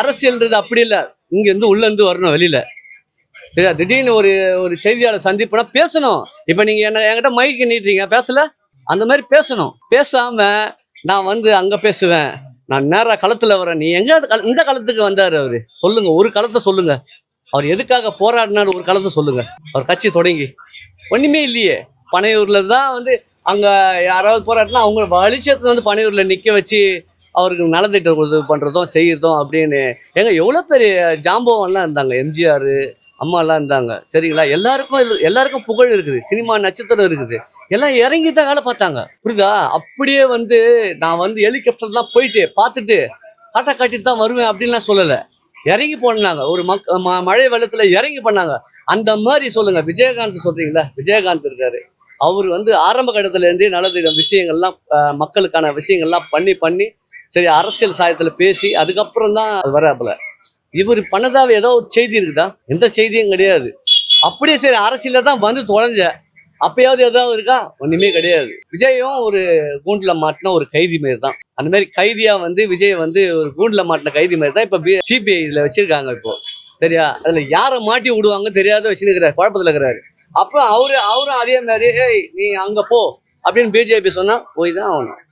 அரசியல்ன்றது அப்படி இல்லை. இங்கேருந்து உள்ளேருந்து வரணும் வெளியில. சரியா? திடீர்னு ஒரு ஒரு செய்தியாளர் சந்திப்புனா பேசணும். இப்போ நீங்க என்கிட்ட மைக்கு நீட்டுறீங்க, பேசல. அந்த மாதிரி பேசணும். பேசாம நான் வந்து அங்க பேசுவேன், நான் நேரா களத்துல வரேன். நீ எங்க இந்த களத்துக்கு வந்தாரு அவரு? சொல்லுங்க, ஒரு களத்தை சொல்லுங்க. அவர் எதுக்காக போராடினாரு ஒரு களத்தை சொல்லுங்க. அவர் கட்சி தொடங்கி ஒண்ணுமே இல்லையே. பனையூர்ல தான் வந்து அங்க யாராவது போராட்டினா அவங்க வலிச்சத்துல வந்து பனையூர்ல நிக்க வச்சு அவருக்கு நலத்திட்டம் இது பண்றதும் செய்யறதும் அப்படின்னு. ஏங்க எவ்வளவு பெரிய ஜாம்பவம்லாம் இருந்தாங்க. எம்ஜிஆர் அம்மாலாம் இருந்தாங்க. சரிங்களா? எல்லாருக்கும் புகழ் இருக்குது, சினிமா நட்சத்திரம் இருக்குது. எல்லாம் இறங்கி தான் வேலை பார்த்தாங்க. புரியுதா? அப்படியே வந்து நான் வந்து ஹெலிகாப்டர் தான் போயிட்டு பார்த்துட்டு காட்டா காட்டிட்டு தான் வருவேன் அப்படின்லாம் சொல்லலை. இறங்கி போனாங்க. ஒரு மழை வெள்ளத்துல இறங்கி பண்ணாங்க. அந்த மாதிரி சொல்லுங்க. விஜயகாந்த் சொல்றீங்களா? விஜயகாந்த் இருக்காரு. அவர் வந்து ஆரம்ப கட்டத்துல இருந்தே நல்ல விஷயங்கள்லாம் மக்களுக்கான விஷயங்கள்லாம் பண்ணி பண்ணி சரி அரசியல் சாயத்துல பேசி அதுக்கப்புறம் தான் அது வராப்புல. இவர் பண்ணதாவே ஏதோ ஒரு செய்தி இருக்குதா? எந்த செய்தியும் கிடையாது. அப்படியே சரி அரசியல தான் வந்து தொலைஞ்ச அப்பயாவது ஏதாவது இருக்கா? ஒண்ணுமே கிடையாது. விஜயும் ஒரு கூண்டுல மாட்டின ஒரு கைதி மாரி தான். அந்த மாதிரி கைதியா வந்து விஜய் வந்து ஒரு கூண்டுல மாட்டின கைதி மாதிரி தான் இப்ப சிபிஐ இதுல வச்சிருக்காங்க இப்போ. சரியா? அதுல யாரை மாட்டி விடுவாங்க தெரியாத வச்சுருக்கிறாரு, குழப்பத்துல இருக்கிறாரு. அப்ப அவரும் அதே மாதிரி, ஏய் நீ அங்க போ அப்படின்னு பிஜேபி சொன்னா போய் தான் ஆகணும்.